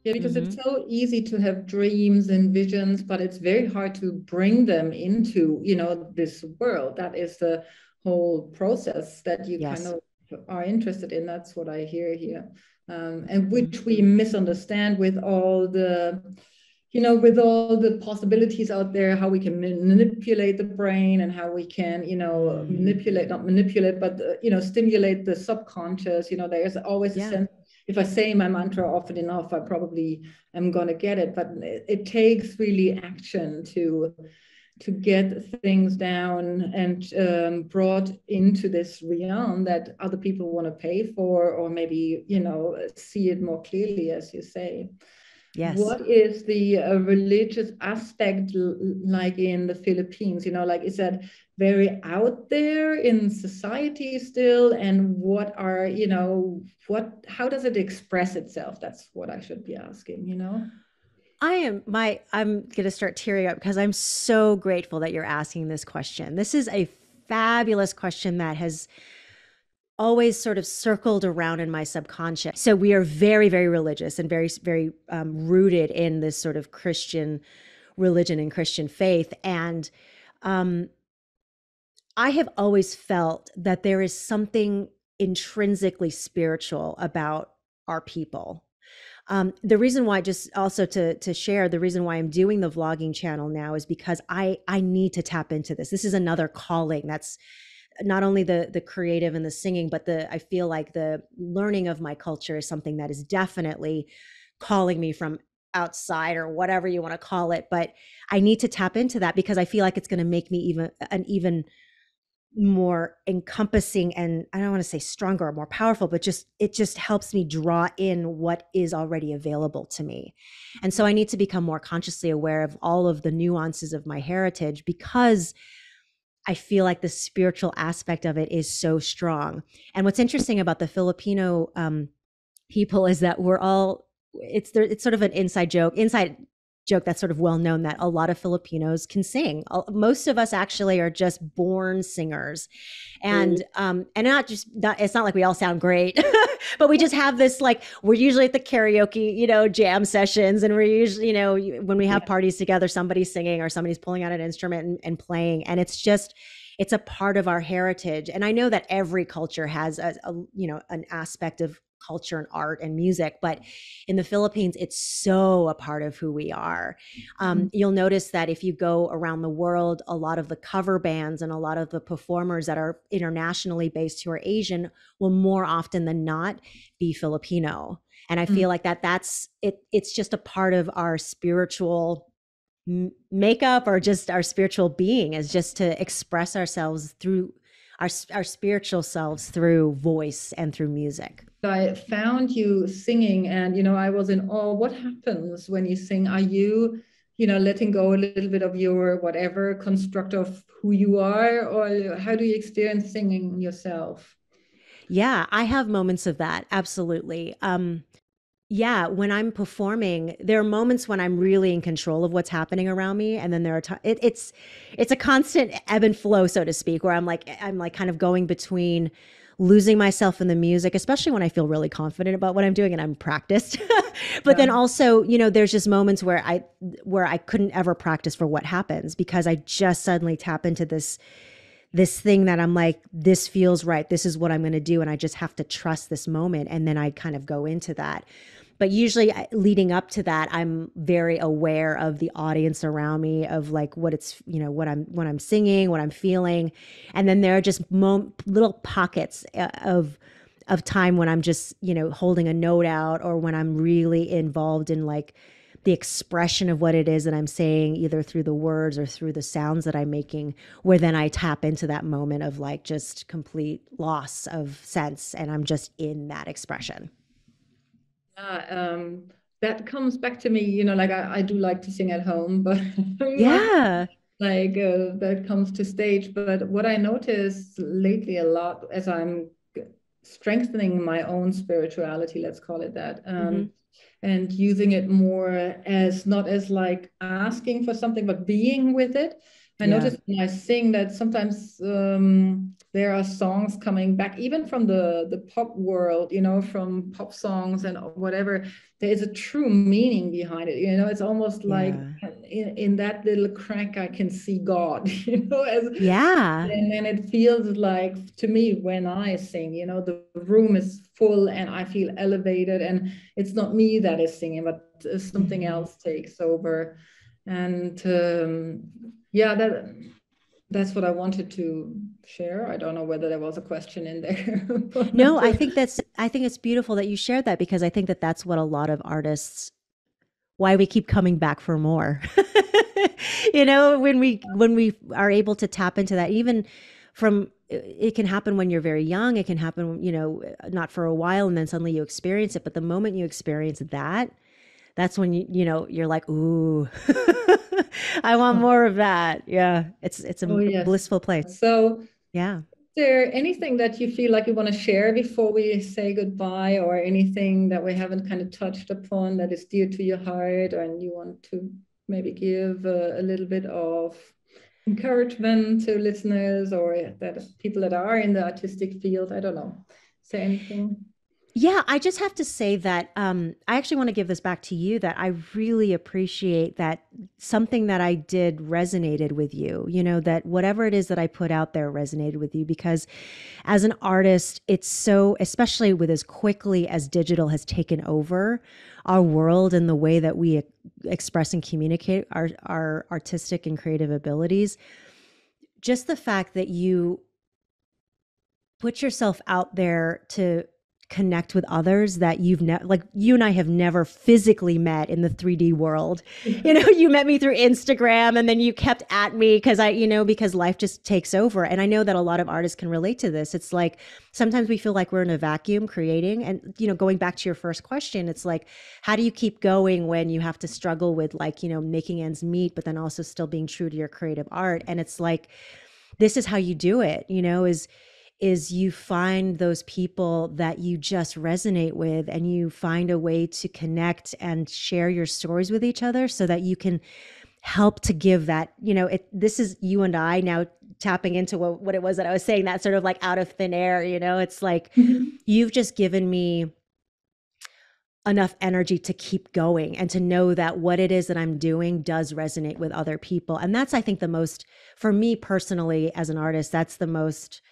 Yeah, because it's so easy to have dreams and visions, but it's very hard to bring them into, this world. That is the whole process that you kind Yes. of are interested in. That's what I hear here. And Mhm. which we misunderstand with all the possibilities out there, how we can manipulate the brain and how we can, not manipulate, but, stimulate the subconscious. There's always a Yeah. sense, if I say my mantra often enough, I probably am going to get it. But it takes really action to get things down and brought into this realm that other people want to pay for, or maybe, see it more clearly, as you say. Yes. What is the religious aspect like in the Philippines? Like, is that very out there in society still? And how does it express itself? That's what I should be asking. I'm going to start tearing up because I'm so grateful that you're asking this question. This is a fabulous question that has always sort of circled around in my subconscious. So we are very, very religious and very, very rooted in this sort of Christian religion and Christian faith. And um, I have always felt that there is something intrinsically spiritual about our people. The reason why, just also to share, the reason why I'm doing the vlogging channel now is because I need to tap into this. This is another calling that's not only the creative and the singing, but I feel like the learning of my culture is something that is definitely calling me from outside, or whatever you want to call it. But I need to tap into that because I feel like it's going to make me even more encompassing, and I don't want to say stronger or more powerful, but it just helps me draw in what is already available to me. And so I need to become more consciously aware of all of the nuances of my heritage, because I feel like the spiritual aspect of it is so strong. And what's interesting about the Filipino people is that it's sort of an inside joke that's sort of well known, that a lot of Filipinos can sing. Most of us actually are just born singers, and not just not, it's not like we all sound great, but we just have this, like, we're usually at the karaoke, jam sessions, and we're usually, when we have parties together, somebody's singing or somebody's pulling out an instrument and playing, and it's a part of our heritage. And I know that every culture has an aspect of culture and art and music, but in the Philippines, it's so a part of who we are. You'll notice that if you go around the world, a lot of the cover bands and a lot of the performers that are internationally based who are Asian will more often than not be Filipino. And I feel like that's it. It's just a part of our spiritual makeup, or just our spiritual being, is just to express ourselves through our spiritual selves through voice and through music. I found you singing, and I was in awe. What happens when you sing? Are you, letting go a little bit of your whatever construct of who you are, or how do you experience singing yourself? Yeah, I have moments of that. Absolutely. Yeah, when I'm performing, there are moments when I'm really in control of what's happening around me, and then there are it's a constant ebb and flow, so to speak, where I'm like kind of going between losing myself in the music, especially when I feel really confident about what I'm doing and I'm practiced. But Yeah. then also, there's just moments where I couldn't ever practice for what happens, because I just suddenly tap into this thing that I'm like, this feels right. This is what I'm going to do. And I just have to trust this moment. And then I kind of go into that. But usually leading up to that, I'm very aware of the audience around me, of like what it's, what I'm singing, what I'm feeling. And then there are just little pockets of time when I'm just, holding a note out, or when I'm really involved in like the expression of what it is that I'm saying, either through the words or through the sounds that I'm making, where then I tap into that moment of like just complete loss of sense. And I'm just in that expression. Yeah, that comes back to me, like I do like to sing at home, but not Yeah. like that comes to stage. But what I notice lately a lot as I'm strengthening my own spirituality, let's call it that, Mm-hmm. and using it more as not as like asking for something, but being with it. I Yeah. noticed when I sing that sometimes there are songs coming back, even from the pop world, from pop songs and whatever. There is a true meaning behind it. It's almost like Yeah. in that little crack, I can see God, as Yeah. and then it feels like to me when I sing, the room is full and I feel elevated, and it's not me that is singing, but something Mhm. else takes over. And yeah, that's what I wanted to share. I don't know whether there was a question in there. No, But, I think it's beautiful that you shared that because I think that that's what a lot of artists why we keep coming back for more. When we are able to tap into that even from it can happen when you're very young, it can happen, not for a while and then suddenly you experience it, but the moment you experience that, that's when you're like, "Ooh. I want more of that." Yeah. It's oh a yes. blissful place. So Yeah. there anything that you feel like you want to share before we say goodbye, or anything that we haven't kind of touched upon that is dear to your heart and you want to maybe give a little bit of encouragement to listeners, or that people that are in the artistic field? I don't know. Say anything. Yeah, I just have to say that I actually want to give this back to you that I really appreciate that something that I did resonated with you, that whatever it is that I put out there resonated with you because as an artist, it's so, especially with as quickly as digital has taken over our world and the way that we express and communicate our artistic and creative abilities, just the fact that you put yourself out there to connect with others that you've never like you and I have never physically met in the 3D world. You met me through Instagram and then you kept at me because life just takes over. And I know that a lot of artists can relate to this. It's like sometimes we feel like we're in a vacuum creating and going back to your first question, it's like how do you keep going when you have to struggle with making ends meet but then also still being true to your creative art? And it's like this is how you do it, is you find those people that you just resonate with and you find a way to connect and share your stories with each other so that you can help to give that, this is you and I now tapping into what it was that I was saying, that sort of like out of thin air, it's like you've just given me enough energy to keep going and to know that what it is that I'm doing does resonate with other people. And that's, I think, the most, for me personally as an artist, that's the most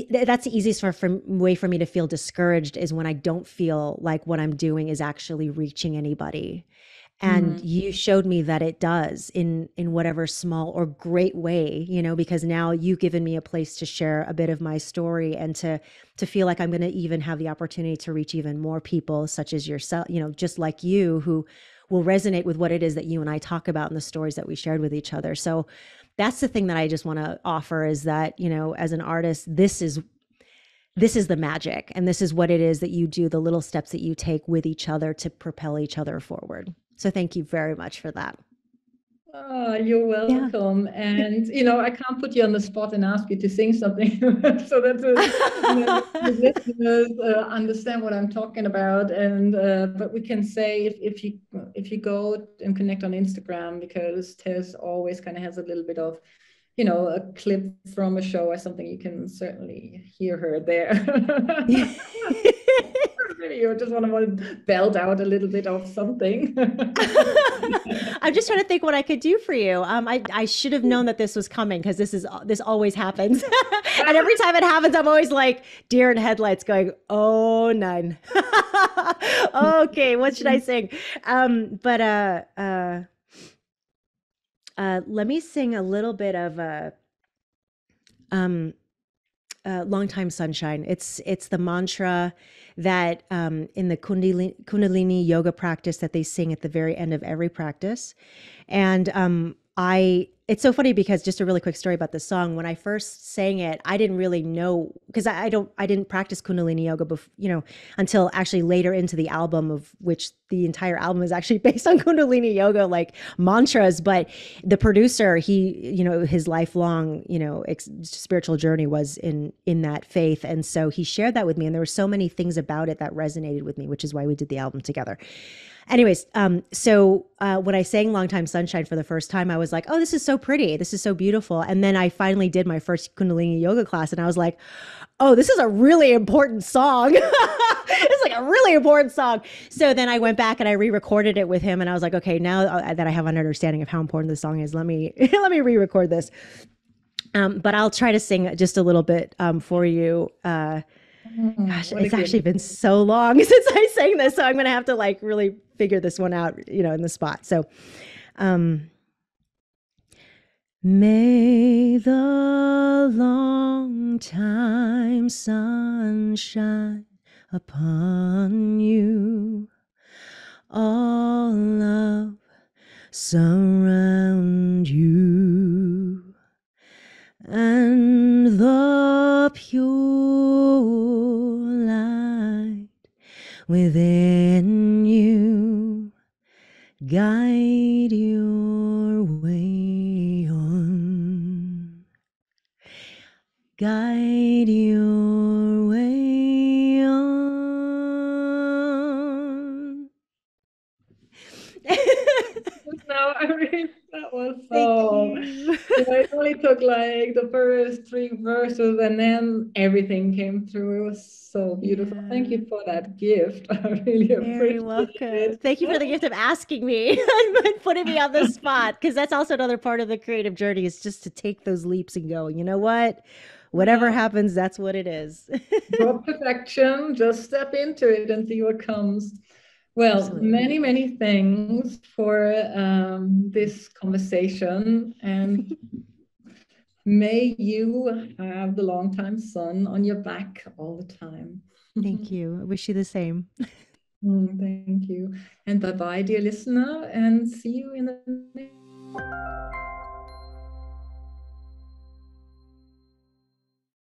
that's the easiest way for me to feel discouraged is when I don't feel like what I'm doing is actually reaching anybody. And Mhm. you showed me that it does in whatever small or great way, because now you've given me a place to share a bit of my story and to feel like I'm going to even have the opportunity to reach even more people such as yourself, just like you, who will resonate with what it is that you and I talk about in the stories that we shared with each other. So that's the thing that I just want to offer is that, as an artist, this is the magic and this is what it is that you do, the little steps that you take with each other to propel each other forward. So thank you very much for that. Oh, you're Yeah. welcome. And I can't put you on the spot and ask you to sing something so that the listeners understand what I'm talking about. And but we can say if you go and connect on Instagram, because Tess always kind of has a little bit of a clip from a show or something, you can certainly hear her there. You just want to belt out a little bit of something. I'm just trying to think what I could do for you. I should have known that this was coming because this always happens, and every time it happens, I'm always like deer in headlights, going, "Oh, none." Okay, what should I sing? But let me sing a little bit of um, long time sunshine. It's the mantra that in the Kundalini yoga practice that they sing at the very end of every practice. And it's so funny because just a really quick story about this song. When I first sang it, I didn't really know because I didn't practice Kundalini yoga until actually later into the album, of which the entire album is actually based on Kundalini yoga, like mantras. But the producer, he, his lifelong, spiritual journey was in that faith. And so he shared that with me. And there were so many things about it that resonated with me, which is why we did the album together. Anyways, so when I sang Long Time Sunshine for the first time, I was like, oh, this is so pretty. This is so beautiful. And then I finally did my first Kundalini yoga class and I was like, oh, this is a really important song. It's like a really important song. So then I went back and I re-recorded it with him and I was like, okay, now that I have an understanding of how important this song is, let me re-record this. But I'll try to sing just a little bit for you. Gosh, it's actually been so long since I sang this, so I'm going to have to like really figure this one out, in the spot. So, may the long time sun shine upon you, all love surround you, and the pure light within you guide your way on. Guide your way on. No, I mean, that was so, it only took like the first three verses and then everything came through. It was so beautiful. Yeah. Thank you for that gift. I really Very appreciate welcome. it. Thank you for the gift of asking me and putting me on the spot, because that's also another part of the creative journey, is just to take those leaps and go, you know what? Whatever happens, that's what it is. Drop perfection, just step into it and see what comes. Well, Absolutely. many, many thanks for this conversation, and may you have the long time sun on your back all the time. Thank you. I wish you the same. Thank you. And bye-bye, dear listener, and see you in the next